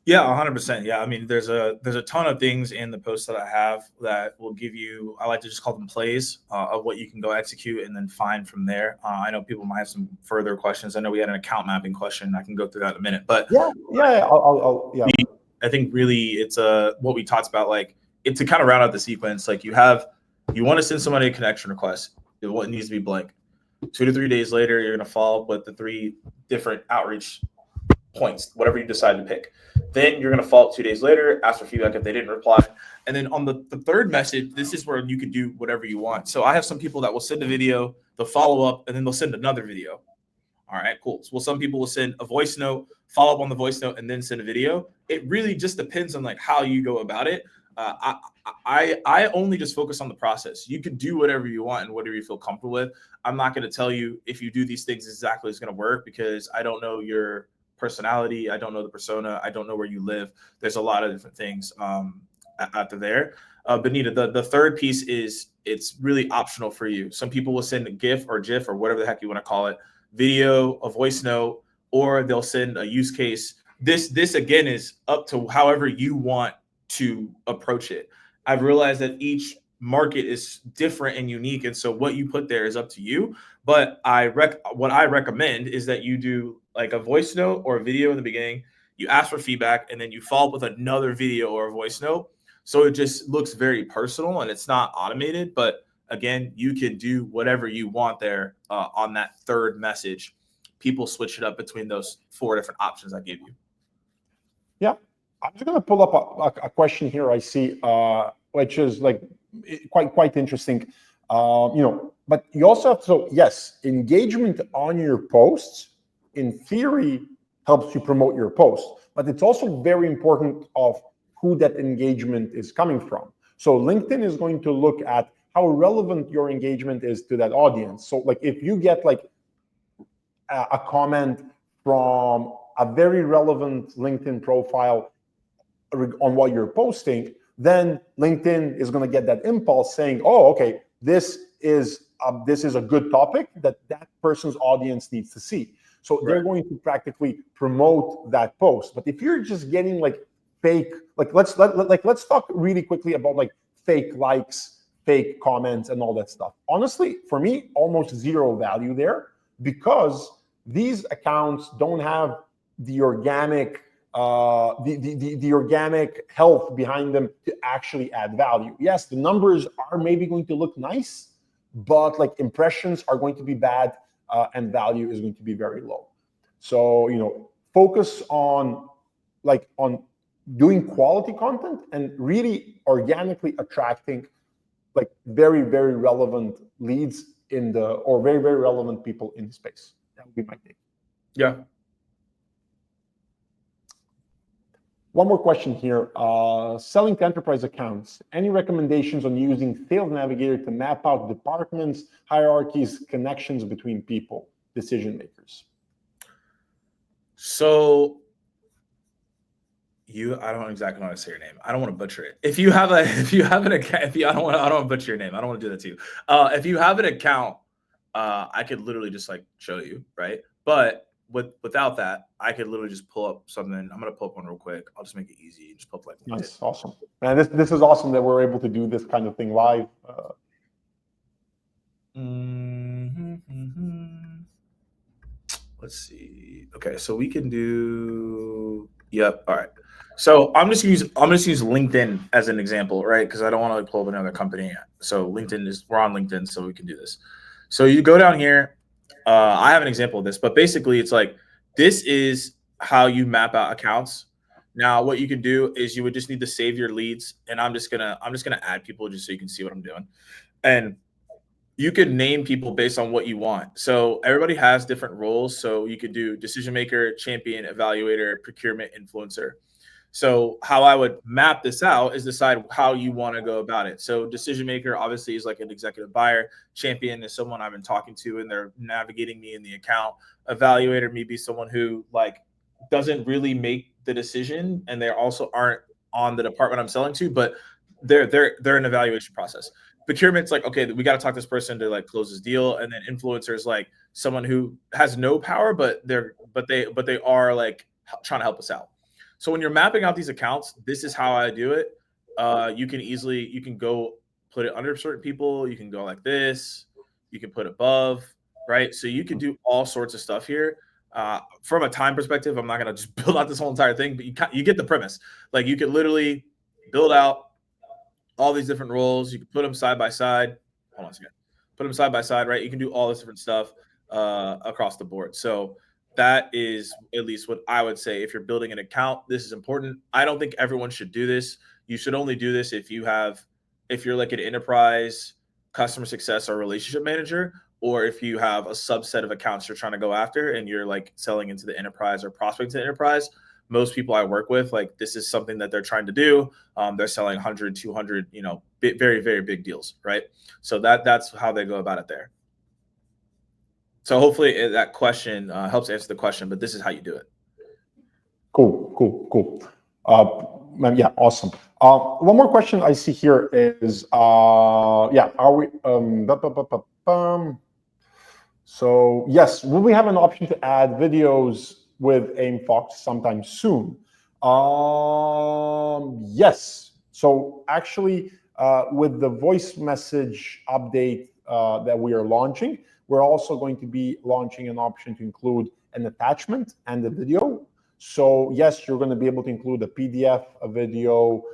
B: Yeah, 100%. Yeah, I mean, there's a ton of things in the posts that I have that will give you, I like to just call them plays of what you can go execute and then find from there. I know people might have some further questions. I know we had an account mapping question. I can go through that in a minute. But
A: yeah.
B: I think really it's what we talked about, like to kind of round out the sequence. Like you want to send somebody a connection request. What needs to be blank. 2 to 3 days later, you're going to follow up with the 3 different outreach points, whatever you decide to pick. Then you're going to follow up 2 days later, ask for feedback if they didn't reply. And then on the third message, this is where you can do whatever you want. So I have some people that will send a video, they'll follow up, and then they'll send another video. All right, cool. Well, some people will send a voice note, follow up on the voice note, and then send a video. It really just depends on like how you go about it. I only just focus on the process. You can do whatever you want and whatever you feel comfortable with. I'm not going to tell you if you do these things exactly it's going to work, because I don't know your personality. I don't know the persona. I don't know where you live. There's a lot of different things out there. Benita, the third piece is it's really optional for you. Some people will send a GIF or GIF or whatever the heck you want to call it, video, a voice note, or they'll send a use case. This again is up to however you want to approach it. I've realized that each market is different and unique, and so what you put there is up to you. But what I recommend is that you do like a voice note or a video in the beginning. You ask for feedback, and then you follow up with another video or a voice note. So it just looks very personal and it's not automated. But again, you can do whatever you want there on that third message. People switch it up between those 4 different options I gave you.
A: Yeah, I'm just going to pull up a question here I see, which is like quite interesting. But you also have to, yes, engagement on your posts in theory helps you promote your post, but it's also very important of who that engagement is coming from. So LinkedIn is going to look at how relevant your engagement is to that audience. So like if you get like a comment from a very relevant LinkedIn profile on what you're posting, then LinkedIn is going to get that impulse saying, oh, okay, this is a good topic that person's audience needs to see. So they're going to practically promote that post. But if you're just getting like fake, like let's talk really quickly about like fake likes, fake comments, and all that stuff. Honestly, for me, almost zero value there, because these accounts don't have the organic the organic health behind them to actually add value. Yes, the numbers are maybe going to look nice, but like impressions are going to be bad, and value is going to be very low. So focus on doing quality content and really organically attracting like very, very relevant leads or very, very relevant people in the space. That would be my take.
B: Yeah.
A: One more question here. Selling to enterprise accounts. Any recommendations on using Sales Navigator to map out departments, hierarchies, connections between people, decision makers?
B: So I don't exactly know how to say your name. I don't want to butcher it. If you have an account, I don't want to butcher your name. I don't want to do that to you. If you have an account, I could literally just like show you, right? But without that, I could literally just pull up something. I'm gonna pull up one real quick. I'll just make it easy. Just pull up like
A: nice, awesome, man. This is awesome that we're able to do this kind of thing live.
B: Let's see. Okay, so we can do. Yep. All right. So I'm just use LinkedIn as an example, right? Because I don't want to pull up another company. So we're on LinkedIn, so we can do this. So you go down here. I have an example of this, but basically it's like this is how you map out accounts. Now, what you can do is you would just need to save your leads, and I'm just gonna add people just so you can see what I'm doing, and you can name people based on what you want. So everybody has different roles. So you could do decision maker, champion, evaluator, procurement, influencer. So how I would map this out is decide how you want to go about it. So decision maker obviously is like an executive buyer. Champion is someone I've been talking to and they're navigating me in the account. Evaluator may be someone who like doesn't really make the decision and they also aren't on the department I'm selling to, but they're an evaluation process. Procurement's like, okay, we got to talk this person to like close this deal, and then influencers like someone who has no power, but they are like trying to help us out. So when you're mapping out these accounts, this is how I do it. You can go put it under certain people. You can go like this. You can put above, right? So you can do all sorts of stuff here. From a time perspective, I'm not gonna just build out this whole entire thing, but you get the premise. Like you could literally build out all these different roles. You can put them side by side. Hold on a second. Put them side by side, right? You can do all this different stuff across the board. So that is at least what I would say. If you're building an account, this is important. I don't think everyone should do this. You should only do this if you're like an enterprise customer success or relationship manager, or if you have a subset of accounts you're trying to go after and you're like selling into the enterprise or prospecting to the enterprise. Most people I work with, like this is something that they're trying to do. They're selling 100, 200, very, very big deals, right? So that's how they go about it there. So hopefully that question helps answer the question, but this is how you do it.
A: Cool. Yeah, awesome. One more question I see here is, are we, so yes, will we have an option to add videos with AimFox sometime soon? Yes. So actually, with the voice message update that we are launching, we're also going to be launching an option to include an attachment and a video. So yes, you're going to be able to include a PDF, a video,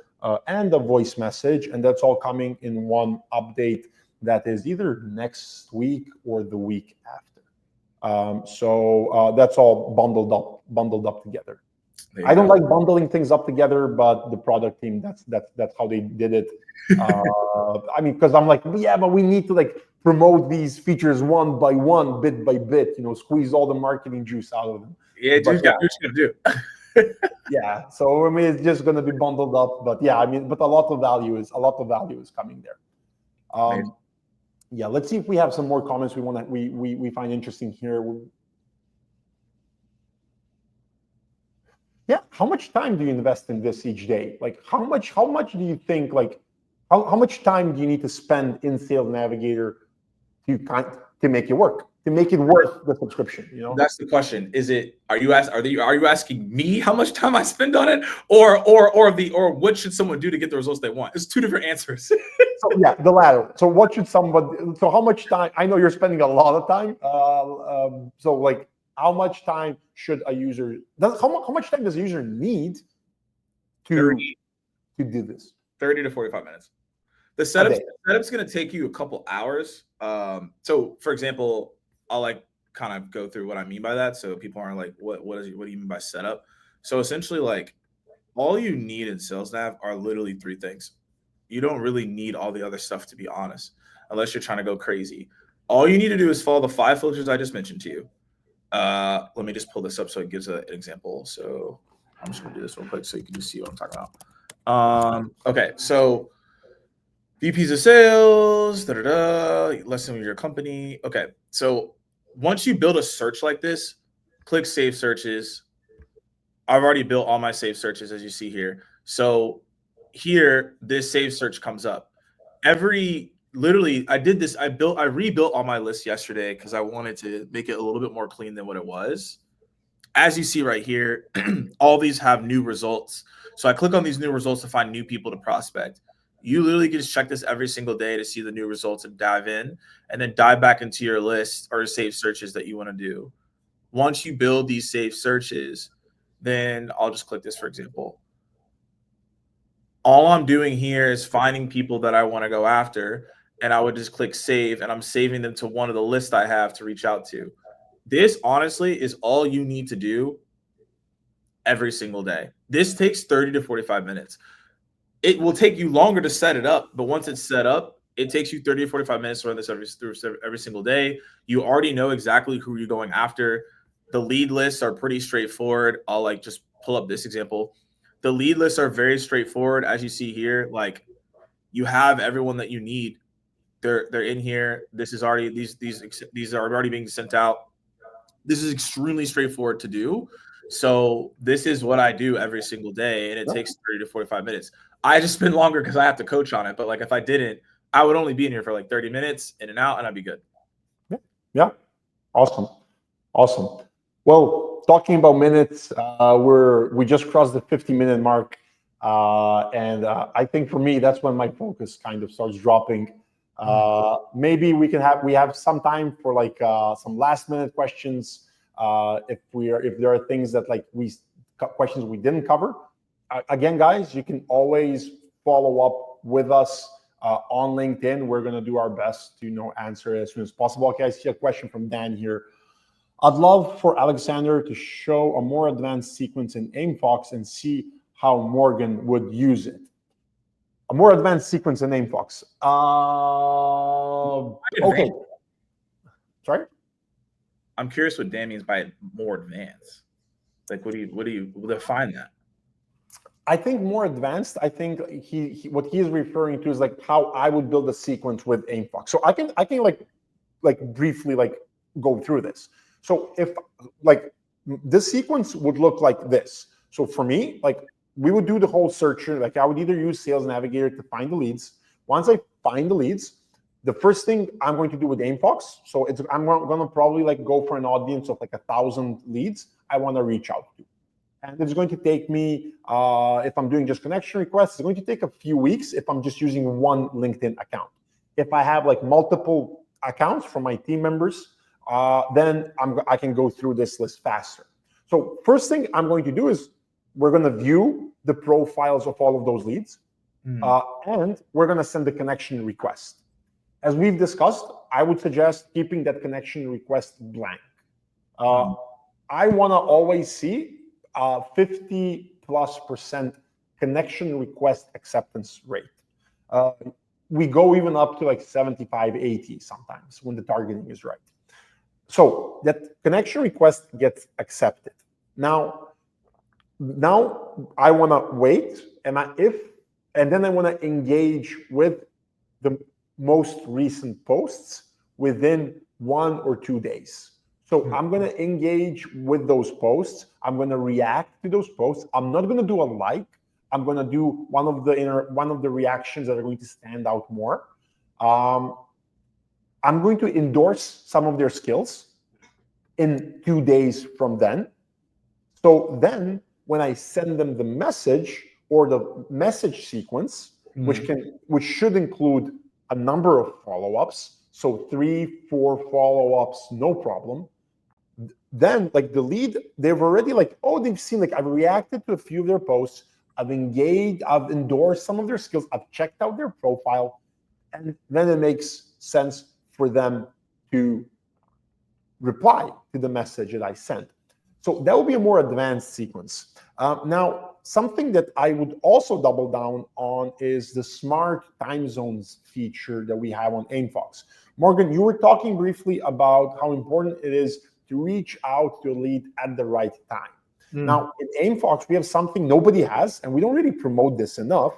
A: and a voice message, and that's all coming in one update that is either next week or the week after. So that's all bundled up together. I don't like bundling things up together, but the product team, that's how they did it. I mean, because I'm like, yeah, but we need to like promote these features one by one, bit by bit, squeeze all the marketing juice out of them.
B: Yeah, dude, got what you gonna do.
A: Yeah, so I mean, it's just going to be bundled up, but yeah, I mean, but a lot of value is coming there. Yeah, let's see if we have some more comments we find interesting here. Yeah, how much time do you invest in this each day? Like, how much do you think, like, how much time do you need to spend in Sales Navigator to make it work, to make it worth the subscription?
B: That's the question. Are you asking me how much time I spend on it, or what should someone do to get the results they want? It's two different answers.
A: So yeah, the latter. So what should so how much time? I know you're spending a lot of time. So like, how much time should a user? How much time does a user need to do this?
B: 30 to 45 minutes. The setup's going to take you a couple hours. So for example, I'll like kind of go through what I mean by that, so people aren't like, what do you mean by setup? So essentially, like, all you need in Sales Nav are literally three things. You don't really need all the other stuff, to be honest, unless you're trying to go crazy. All you need to do is follow the 5 filters I just mentioned to you. Let me just pull this up so it gives an example. So I'm just gonna do this real quick so you can just see what I'm talking about. Okay, so VPs of sales, less than your company. Okay, so once you build a search like this, click save searches. I've already built all my save searches, as you see here. So here, this save search comes up. Literally, I did this. I rebuilt all my lists yesterday because I wanted to make it a little bit more clean than what it was. As you see right here, all these have new results. So I click on these new results to find new people to prospect. You literally can just check this every single day to see the new results and dive in, and then dive back into your list or save searches that you want to do. Once you build these save searches, then I'll just click this, for example. All I'm doing here is finding people that I want to go after, and I would just click save, and I'm saving them to one of the lists I have to reach out to. This, honestly, is all you need to do every single day. This takes 30 to 45 minutes. It will take you longer to set it up, but once it's set up, it takes you 30 to 45 minutes to run this every single day. You already know exactly who you're going after. The lead lists are pretty straightforward. I'll like just pull up this example. The lead lists are very straightforward, as you see here. Like, you have everyone that you need. They're in here. This is already these are already being sent out. This is extremely straightforward to do. So this is what I do every single day, and it takes 30 to 45 minutes. I just spend longer because I have to coach on it. But like if I didn't, I would only be in here for like 30 minutes, in and out, and I'd be good.
A: Yeah. Awesome. Well, talking about minutes, we just crossed the 50-minute mark, and I think for me that's when my focus kind of starts dropping. Maybe we have some time for like some last-minute questions. If there are things that like questions we didn't cover. Again, guys, you can always follow up with us on LinkedIn. We're going to do our best to answer as soon as possible. Okay, I see a question from Dan here. I'd love for Alexander to show a more advanced sequence in AimFox and see how Morgan would use it. A more advanced sequence in AimFox. Okay. Sorry?
B: I'm curious what Dan means by more advanced. Like, what do you define that?
A: I think more advanced. I think what he is referring to is like how I would build a sequence with AimFox. So I can like briefly like go through this. So if like this sequence would look like this. So for me, like we would do the whole search. Like I would either use Sales Navigator to find the leads. Once I find the leads, the first thing I'm going to do with AimFox. So I'm going to probably like go for an audience of like 1,000 leads I want to reach out to. And it's going to take me, if I'm doing just connection requests, it's going to take a few weeks if I'm just using one LinkedIn account. If I have like multiple accounts from my team members, then I can go through this list faster. So first thing I'm going to do is we're going to view the profiles of all of those leads, and we're going to send the connection request. As we've discussed, I would suggest keeping that connection request blank. I want to always see 50+% connection request acceptance rate. We go even up to like 75, 80 sometimes when the targeting is right. So that connection request gets accepted. Now I want to wait, and then I want to engage with the most recent posts within 1 or 2 days. So I'm going to engage with those posts. I'm going to react to those posts. I'm not going to do a like. I'm going to do one of the reactions that are going to stand out more. I'm going to endorse some of their skills in 2 days from then. So then when I send them the message or the message sequence, which should include a number of follow-ups, so 3, 4 follow-ups, no problem. Then like the lead, they've already like, they've seen like I've reacted to a few of their posts, I've engaged, I've endorsed some of their skills, I've checked out their profile, and then it makes sense for them to reply to the message that I sent. So that would be a more advanced sequence. Now, something that I would also double down on is the smart time zones feature that we have on AimFox. Morgan, you were talking briefly about how important it is to reach out to a lead at the right time. Now, in AimFox, we have something nobody has, and we don't really promote this enough.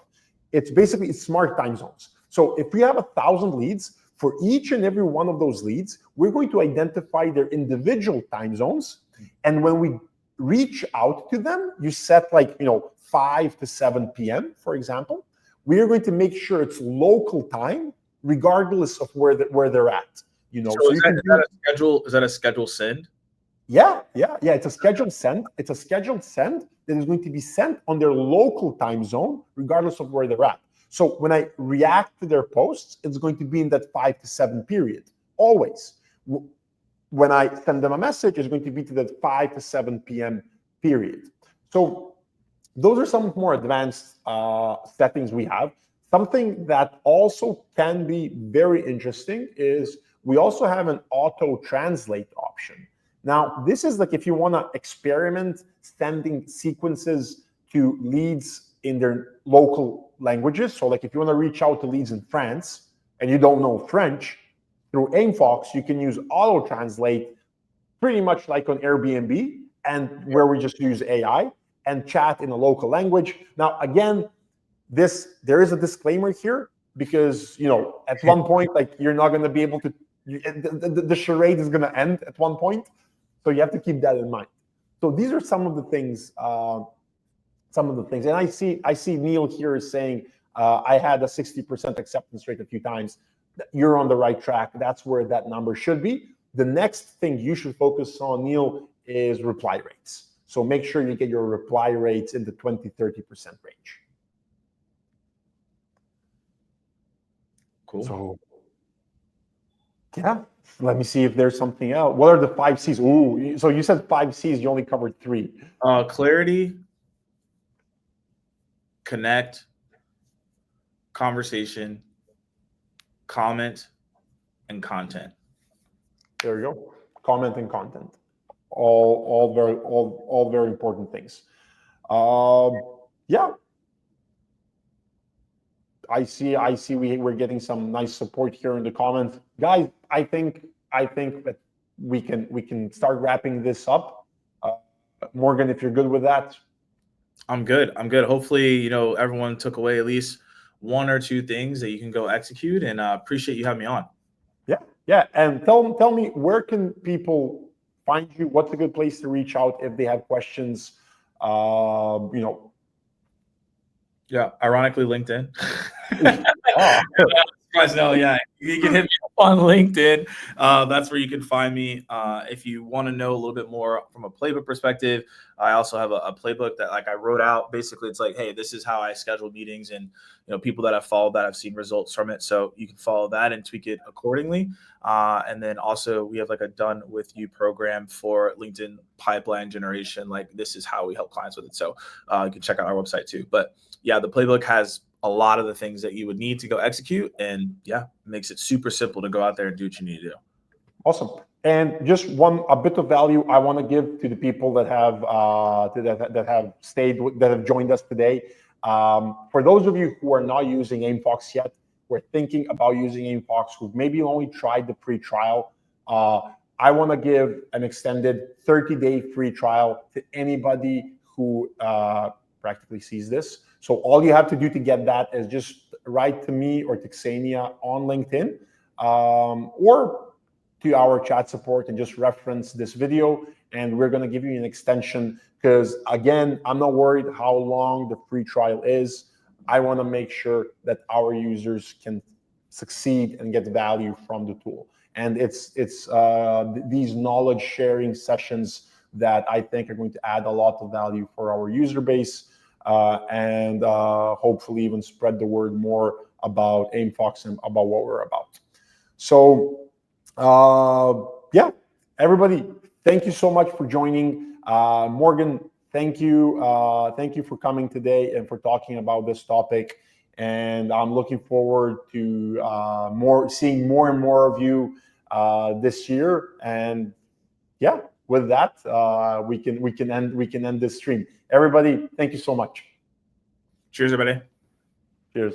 A: It's basically smart time zones. So if we have 1,000 leads, for each and every one of those leads, we're going to identify their individual time zones. And when we reach out to them, you set like 5 to 7 p.m., for example. We are going to make sure it's local time, regardless of where they're at.
B: So is that a scheduled send?
A: Yeah. It's a scheduled send. It's a scheduled send that is going to be sent on their local time zone, regardless of where they're at. So when I react to their posts, it's going to be in that 5 to 7 period, always. When I send them a message, it's going to be to that 5 to 7 p.m. period. So those are some more advanced settings we have. Something that also can be very interesting is we also have an auto translate option. Now, this is like if you want to experiment sending sequences to leads in their local languages. So like if you want to reach out to leads in France and you don't know French, through AimFox, you can use auto translate pretty much like on Airbnb, and where we just use AI and chat in a local language. Now, again, there is a disclaimer here because at one point, like you're not going to be able to. The charade is going to end at one point, so you have to keep that in mind. So these are some of the things. And I see Neil here is saying I had a 60% acceptance rate a few times. You're on the right track. That's where that number should be. The next thing you should focus on, Neil, is reply rates. So make sure you get your reply rates in the 20-30% range.
B: Cool.
A: So yeah, let me see if there's something else. What are the 5 C's? Ooh, so you said 5 C's, you only covered 3.
B: Clarity, connect, conversation, comment, and content.
A: There you go. Comment and content. All very important things. Yeah. I see we're getting some nice support here in the comments. Guys, I think that we can start wrapping this up. Morgan, if you're good with that.
B: I'm good. Hopefully, everyone took away at least 1 or 2 things that you can go execute, and appreciate you having me on.
A: Yeah. And tell me, where can people find you? What's a good place to reach out if they have questions?
B: Yeah, ironically, LinkedIn.
A: Oh.
B: No, yeah, you can hit me up on LinkedIn. That's where you can find me. If you want to know a little bit more from a playbook perspective, I also have a playbook that I wrote out. Basically, it's like, hey, this is how I schedule meetings, and people that have followed that have seen results from it. So you can follow that and tweak it accordingly. And then also we have a done with you program for LinkedIn pipeline generation. This is how we help clients with it. So you can check out our website too. But yeah, the playbook has a lot of the things that you would need to go execute, and makes it super simple to go out there and do what you need to do.
A: Awesome. And just a bit of value I want to give to the people that have that have joined us today. For those of you who are not using AimFox yet, we're thinking about using AimFox, who maybe only tried the free trial. I want to give an extended 30-day free trial to anybody who practically sees this. So all you have to do to get that is just write to me or to Xenia on LinkedIn, or to our chat support, and just reference this video, and we're going to give you an extension, because again, I'm not worried how long the free trial is. I want to make sure that our users can succeed and get value from the tool. And it's these knowledge sharing sessions that I think are going to add a lot of value for our user base, and hopefully even spread the word more about AimFox and about what we're about. So yeah, everybody, thank you so much for joining. Morgan, thank you for coming today and for talking about this topic. And I'm looking forward to seeing more and more of you this year. And yeah, with that, we can end this stream. Everybody, thank you so much.
B: Cheers, everybody.
A: Cheers.